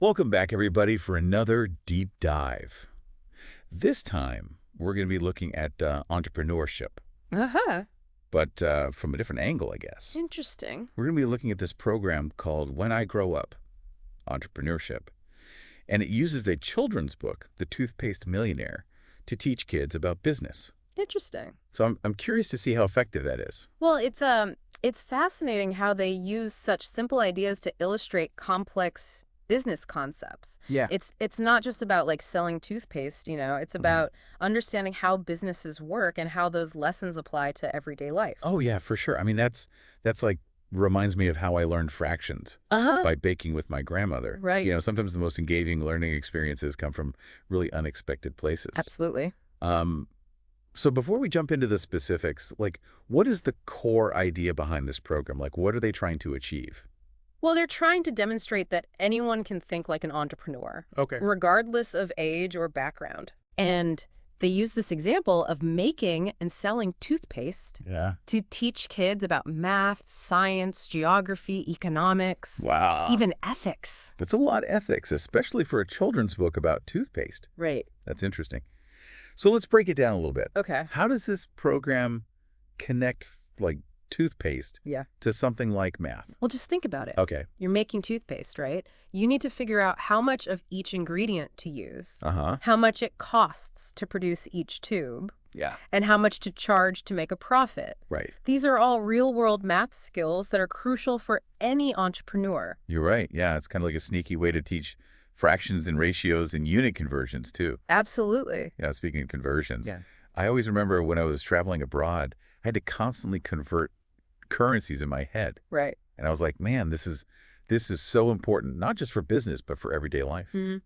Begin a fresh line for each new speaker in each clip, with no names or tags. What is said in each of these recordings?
Welcome back, everybody, for another deep dive. This time, we're going to be looking at entrepreneurship,
Uh-huh.
but from a different angle, I guess.
Interesting.
We're going to be looking at this program called When I Grow Up, Entrepreneurship, and it uses a children's book, The Toothpaste Millionaire, to teach kids about business.
Interesting.
So I'm curious to see how effective that is.
Well, it's fascinating how they use such simple ideas to illustrate complex business concepts.
Yeah.
It's not just about like selling toothpaste, it's about understanding how businesses work and how those lessons apply to everyday life.
Oh, yeah, for sure. I mean, that's like reminds me of how I learned fractions by baking with my grandmother.
Right.
Sometimes the most engaging learning experiences come from really unexpected places.
Absolutely.
So before we jump into the specifics, like, what is the core idea behind this program? Like, what are they trying to achieve?
Well, they're trying to demonstrate that anyone can think like an entrepreneur,
Okay.
regardless of age or background. And they use this example of making and selling toothpaste
Yeah.
to teach kids about math, science, geography, economics,
Wow.
even ethics.
That's a lot of ethics, especially for a children's book about toothpaste.
Right.
That's interesting. So let's break it down a little bit.
Okay.
How does this program connect, like, toothpaste
Yeah.
to something like math?
Well, just think about it.
Okay.
You're making toothpaste, right? You need to figure out how much of each ingredient to use,
Uh-huh.
how much it costs to produce each tube,
Yeah.
and how much to charge to make a profit.
Right.
These are all real-world math skills that are crucial for any entrepreneur.
You're right. Yeah, it's kind of like a sneaky way to teach fractions and ratios and unit conversions, too.
Absolutely.
Yeah, speaking of conversions.
Yeah.
I always remember when I was traveling abroad, I had to constantly convert currencies in my head.
Right.
And I was like, man, this is so important, not just for business, but for everyday life.
Mhm.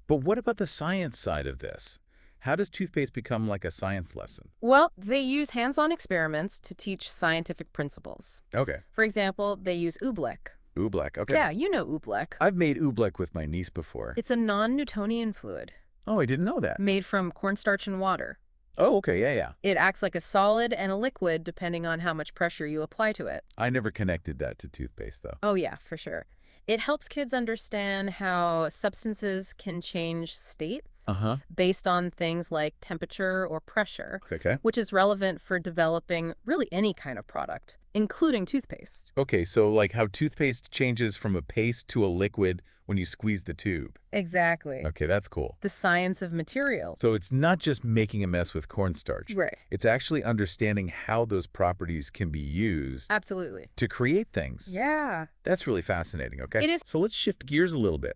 But what about the science side of this? How does toothpaste become like a science lesson?
Well, they use hands-on experiments to teach scientific principles.
Okay.
For example, they use oobleck.
Oobleck. Okay.
Yeah, you know oobleck.
I've made oobleck with my niece before.
It's a non-Newtonian fluid
Oh, I didn't know that.
made from cornstarch and water.
Oh, okay. Yeah, yeah.
It acts like a solid and a liquid depending on how much pressure you apply to it.
I never connected that to toothpaste, though.
Oh yeah, for sure. It helps kids understand how substances can change states
Uh-huh.
based on things like temperature or pressure,
Okay.
which is relevant for developing really any kind of product, including toothpaste.
Okay, so like how toothpaste changes from a paste to a liquid when you squeeze the tube.
Exactly.
Okay, that's cool.
The science of materials.
So it's not just making a mess with cornstarch.
Right.
It's actually understanding how those properties can be used
Absolutely.
to create things.
Yeah.
That's really fascinating, okay?
It is.
So let's shift gears a little bit.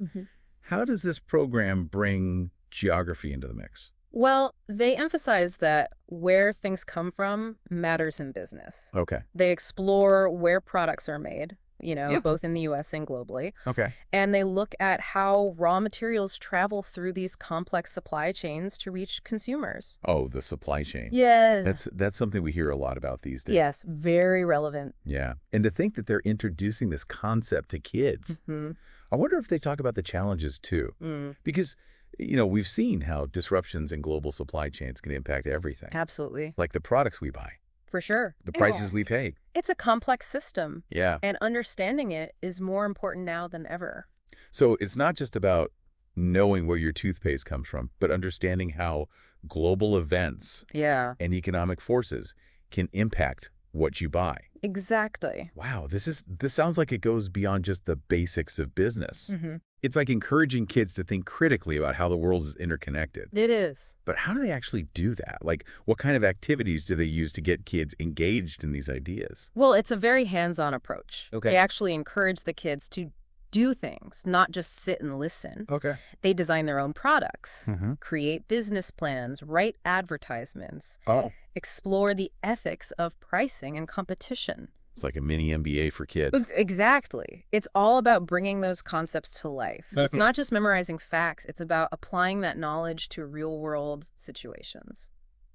How does this program bring geography into the mix?
Well, they emphasize that where things come from matters in business.
Okay.
They explore where products are made,
Yeah.
both in the US and globally.
Okay.
And they look at how raw materials travel through these complex supply chains to reach consumers.
Oh, the supply chain.
Yes.
That's something we hear a lot about these days.
Yes, very relevant.
Yeah. And to think that they're introducing this concept to kids, I wonder if they talk about the challenges too. Because, we've seen how disruptions in global supply chains can impact everything,
Absolutely.
like the products we buy,
For sure.
the prices we pay.
It's a complex system,
Yeah.
and understanding it is more important now than ever.
So it's not just about knowing where your toothpaste comes from, but understanding how global events
Yeah.
and economic forces can impact what you buy.
Exactly.
Wow, this sounds like it goes beyond just the basics of business.
Mm-hmm.
It's like encouraging kids to think critically about how the world is interconnected.
It is.
But how do they actually do that? Like, what kind of activities do they use to get kids engaged in these ideas?
Well, it's a very hands-on approach.
Okay.
They actually encourage the kids to do things, not just sit and listen.
Okay.
They design their own products,
Mm-hmm.
create business plans, write advertisements,
Oh.
explore the ethics of pricing and competition.
It's like a mini MBA for kids.
Exactly. It's all about bringing those concepts to life. It's not just memorizing facts. It's about applying that knowledge to real-world situations.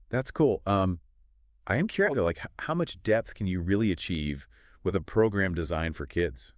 That's cool. I am curious, though, like, how much depth can you really achieve with a program designed for kids?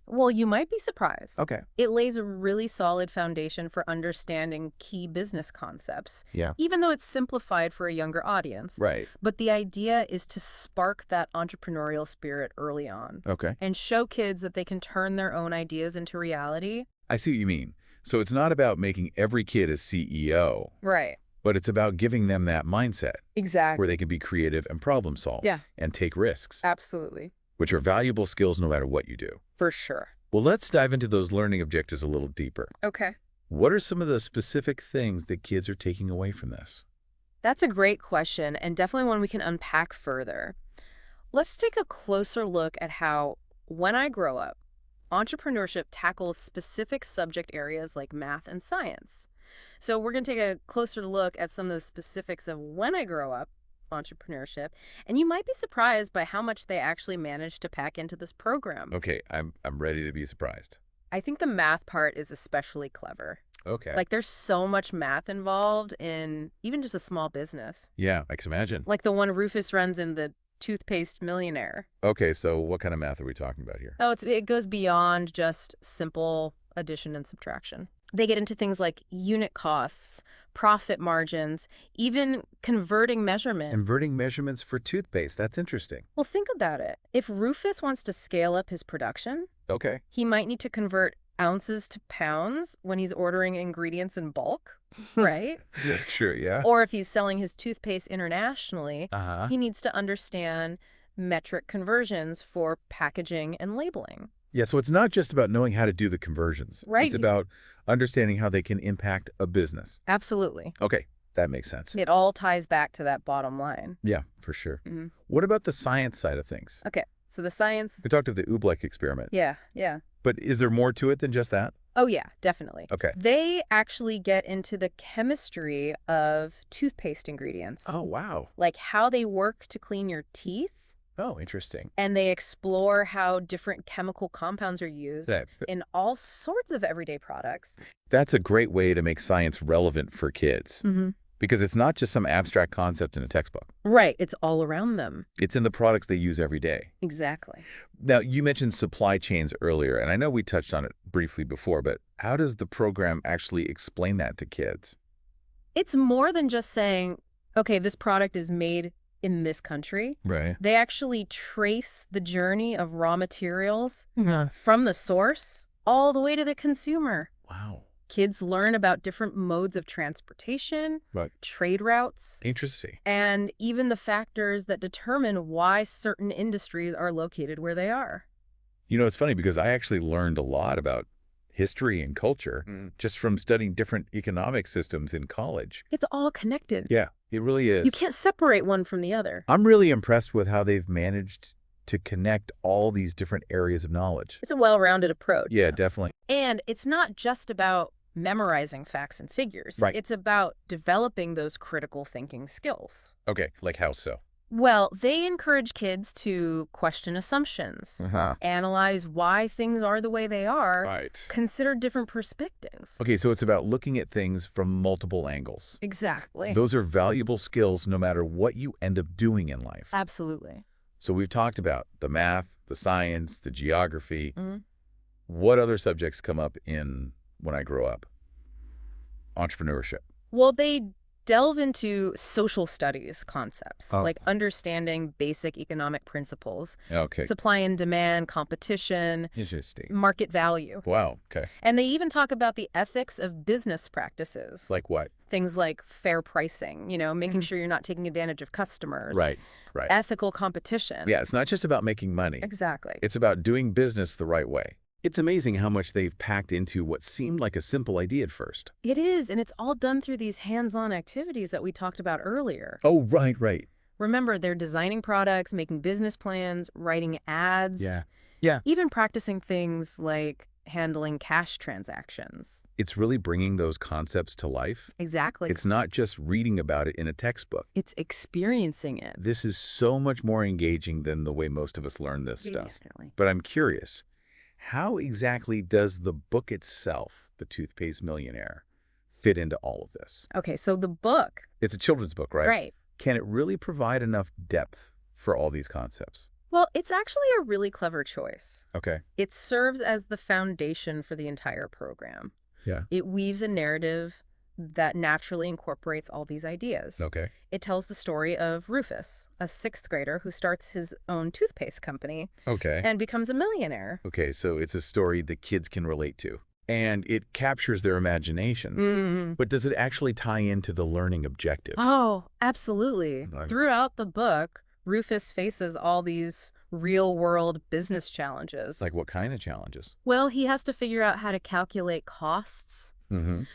Well, you might be surprised.
Okay.
It lays a really solid foundation for understanding key business concepts,
Yeah.
even though it's simplified for a younger audience.
Right.
But the idea is to spark that entrepreneurial spirit early on
Okay.
and show kids that they can turn their own ideas into reality.
I see what you mean. So it's not about making every kid a CEO,
Right.
but it's about giving them that mindset where
Exactly.
they can be creative and problem solve
Yeah,
and take risks,
absolutely.
which are valuable skills no matter what you do.
For sure.
Well, let's dive into those learning objectives a little deeper.
Okay.
What are some of the specific things that kids are taking away from this?
That's a great question, and definitely one we can unpack further. Let's take a closer look at how, when I grow up, entrepreneurship tackles specific subject areas like math and science. So we're going to take a closer look at some of the specifics of when I grow up, entrepreneurship, and you might be surprised by how much they actually managed to pack into this program.
Okay, I'm ready to be surprised.
I think the math part is especially clever.
Okay.
Like, there's so much math involved in even just a small business.
Yeah, I can imagine.
Like the one Rufus runs in the Toothpaste Millionaire.
Okay, so what kind of math are we talking about here?
Oh, it goes beyond just simple addition and subtraction. They get into things like unit costs, profit margins, even converting measurement.
Converting measurements for toothpaste. That's interesting.
Well, think about it. If Rufus wants to scale up his production,
Okay.
he might need to convert ounces to pounds when he's ordering ingredients in bulk, right?
Sure, yeah.
Or if he's selling his toothpaste internationally,
Uh-huh.
he needs to understand metric conversions for packaging and labeling.
Yeah, so it's not just about knowing how to do the conversions.
Right.
It's about understanding how they can impact a business.
Absolutely.
Okay, that makes sense.
It all ties back to that bottom line.
Yeah, for sure.
Hmm.
What about the science side of things?
Okay, so the science.
We talked of the Oobleck experiment,
Yeah.
but is there more to it than just that?
Oh, yeah, definitely.
Okay.
They actually get into the chemistry of toothpaste ingredients,
Oh, wow.
like how they work to clean your teeth,
Oh, interesting.
and they explore how different chemical compounds are used in all sorts of everyday products.
That's a great way to make science relevant for kids because it's not just some abstract concept in a textbook.
Right, it's all around them.
It's in the products they use every day.
Exactly.
Now, you mentioned supply chains earlier, and I know we touched on it briefly before, but how does the program actually explain that to kids?
It's more than just saying, okay, this product is made in this country.
Right.
They actually trace the journey of raw materials from the source all the way to the consumer.
Wow.
Kids learn about different modes of transportation,
Right.
trade routes,
Interesting.
and even the factors that determine why certain industries are located where they are.
You know, it's funny because I actually learned a lot about history and culture just from studying different economic systems in college.
It's all connected.
Yeah, it really is.
You can't separate one from the other.
I'm really impressed with how they've managed to connect all these different areas of knowledge.
It's a well-rounded approach.
Yeah, definitely.
And it's not just about memorizing facts and figures.
Right.
It's about developing those critical thinking skills.
Okay, like how so?
Well, they encourage kids to question assumptions, analyze why things are the way they are,
Right.
consider different perspectives.
Okay, so it's about looking at things from multiple angles.
Exactly.
Those are valuable skills no matter what you end up doing in life.
Absolutely.
So we've talked about the math, the science, the geography.
Mhm.
What other subjects come up in When I Grow Up? Entrepreneurship.
Well, they delve into social studies concepts,
Oh.
like understanding basic economic principles,
Okay.
supply and demand, competition,
Interesting.
market value.
Wow. Okay.
And they even talk about the ethics of business practices.
Like what?
Things like fair pricing, making sure you're not taking advantage of customers.
Right. Right.
Ethical competition.
Yeah, it's not just about making money.
Exactly.
It's about doing business the right way. It's amazing how much they've packed into what seemed like a simple idea at first.
It is, and it's all done through these hands-on activities that we talked about earlier.
Oh, right, right.
Remember, they're designing products, making business plans, writing ads.
Yeah.
Even practicing things like handling cash transactions.
It's really bringing those concepts to life.
Exactly.
It's not just reading about it in a textbook.
It's experiencing it.
This is so much more engaging than the way most of us learn this stuff.
Definitely.
But I'm curious, how exactly does the book itself, The Toothpaste Millionaire, fit into all of this?
Okay, so the book.
It's a children's book, right?
Right.
Can it really provide enough depth for all these concepts?
Well, it's actually a really clever choice.
Okay.
It serves as the foundation for the entire program.
Yeah.
It weaves a narrative that naturally incorporates all these ideas.
Okay.
It tells the story of Rufus, a sixth grader who starts his own toothpaste company
Okay.
and becomes a millionaire.
Okay, so it's a story the kids can relate to. and it captures their imagination. But does it actually tie into the learning objectives?
Oh, absolutely.
Like-
Throughout the book, Rufus faces all these real-world business challenges.
Like what kind of challenges?
Well, he has to figure out how to calculate costs,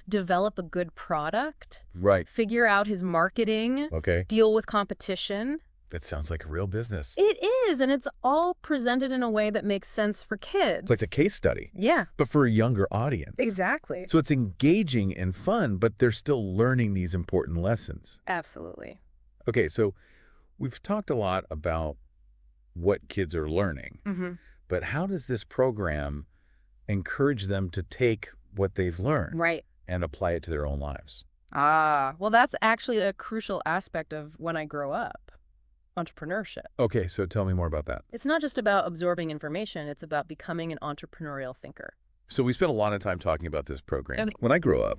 develop a good product,
Right.
figure out his marketing,
Okay.
deal with competition.
That sounds like a real business.
It is, and it's all presented in a way that makes sense for kids.
It's like a case study,
Yeah,
but for a younger audience.
exactly.
So it's engaging and fun, but they're still learning these important lessons.
Absolutely.
Okay, so we've talked a lot about what kids are learning, but how does this program encourage them to take what they've learned
Right.
and apply it to their own lives?
Well, that's actually a crucial aspect of When I Grow Up, entrepreneurship.
Okay, so tell me more about that.
It's not just about absorbing information, it's about becoming an entrepreneurial thinker.
So we spent a lot of time talking about this program.
Okay.
When I grow up,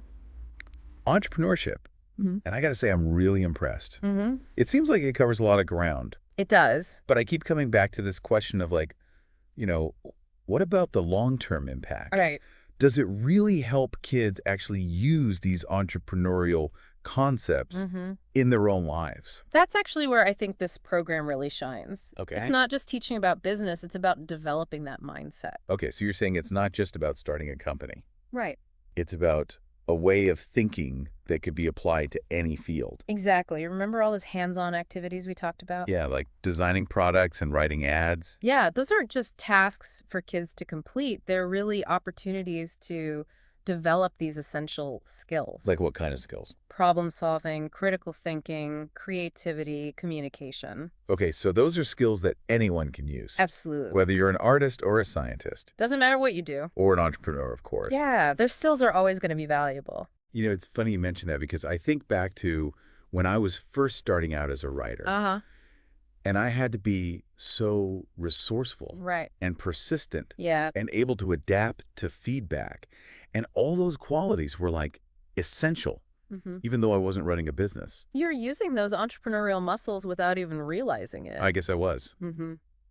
entrepreneurship, and I got to say I'm really impressed. It seems like it covers a lot of ground,
It does.
but I keep coming back to this question of like, what about the long-term impact?
Right.
Does it really help kids actually use these entrepreneurial concepts in their own lives?
That's actually where I think this program really shines.
Okay.
It's not just teaching about business, it's about developing that mindset.
Okay, so you're saying it's not just about starting a company.
Right.
It's about a way of thinking that could be applied to any field.
Exactly. Remember all those hands-on activities we talked about?
Yeah, like designing products and writing ads.
Yeah, those aren't just tasks for kids to complete. They're really opportunities to develop these essential skills.
Like what kind of skills?
Problem solving, critical thinking, creativity, communication.
Okay, so those are skills that anyone can use.
Absolutely.
Whether you're an artist or a scientist.
Doesn't matter what you do.
Or an entrepreneur, of course.
Yeah, their skills are always going to be valuable.
It's funny you mention that because I think back to when I was first starting out as a writer. And I had to be so resourceful
Right.
and persistent
Yeah.
and able to adapt to feedback. And all those qualities were like essential, even though I wasn't running a business.
You're using those entrepreneurial muscles without even realizing it.
I guess I was.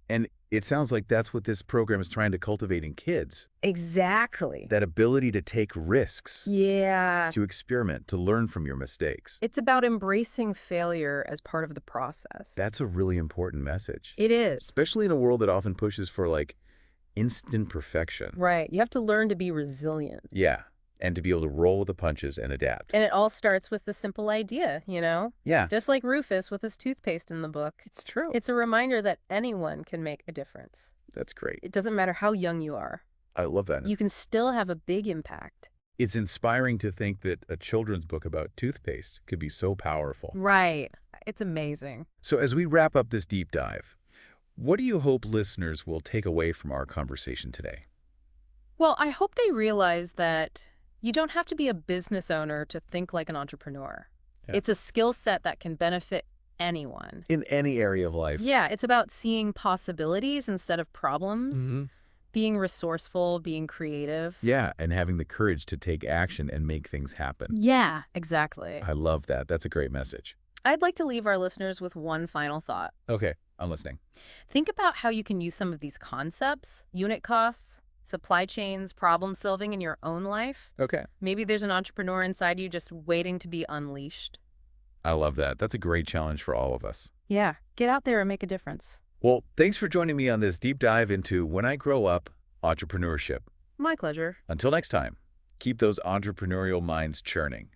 And it sounds like that's what this program is trying to cultivate in kids.
Exactly.
That ability to take risks,
Yeah.
to experiment, to learn from your mistakes.
It's about embracing failure as part of the process.
That's a really important message.
It is.
Especially in a world that often pushes for like instant perfection.
Right. You have to learn to be resilient.
Yeah. And to be able to roll with the punches and adapt.
And it all starts with the simple idea,
Yeah.
Just like Rufus with his toothpaste in the book.
It's true.
It's a reminder that anyone can make a difference.
That's great.
It doesn't matter how young you are.
I love that.
You can still have a big impact.
It's inspiring to think that a children's book about toothpaste could be so powerful.
Right. It's amazing.
So as we wrap up this deep dive, what do you hope listeners will take away from our conversation today?
Well, I hope they realize that you don't have to be a business owner to think like an entrepreneur.
Yeah.
It's a skill set that can benefit anyone.
In any area of life.
Yeah, it's about seeing possibilities instead of problems, being resourceful, being creative.
Yeah, and having the courage to take action and make things happen.
Yeah, exactly.
I love that. That's a great message.
I'd like to leave our listeners with one final thought.
Okay, I'm listening.
Think about how you can use some of these concepts, unit costs, supply chains, problem solving in your own life.
Okay.
Maybe there's an entrepreneur inside you just waiting to be unleashed.
I love that. That's a great challenge for all of us.
Yeah, get out there and make a difference.
Well, thanks for joining me on this deep dive into When I Grow Up, Entrepreneurship.
My pleasure.
Until next time, keep those entrepreneurial minds churning.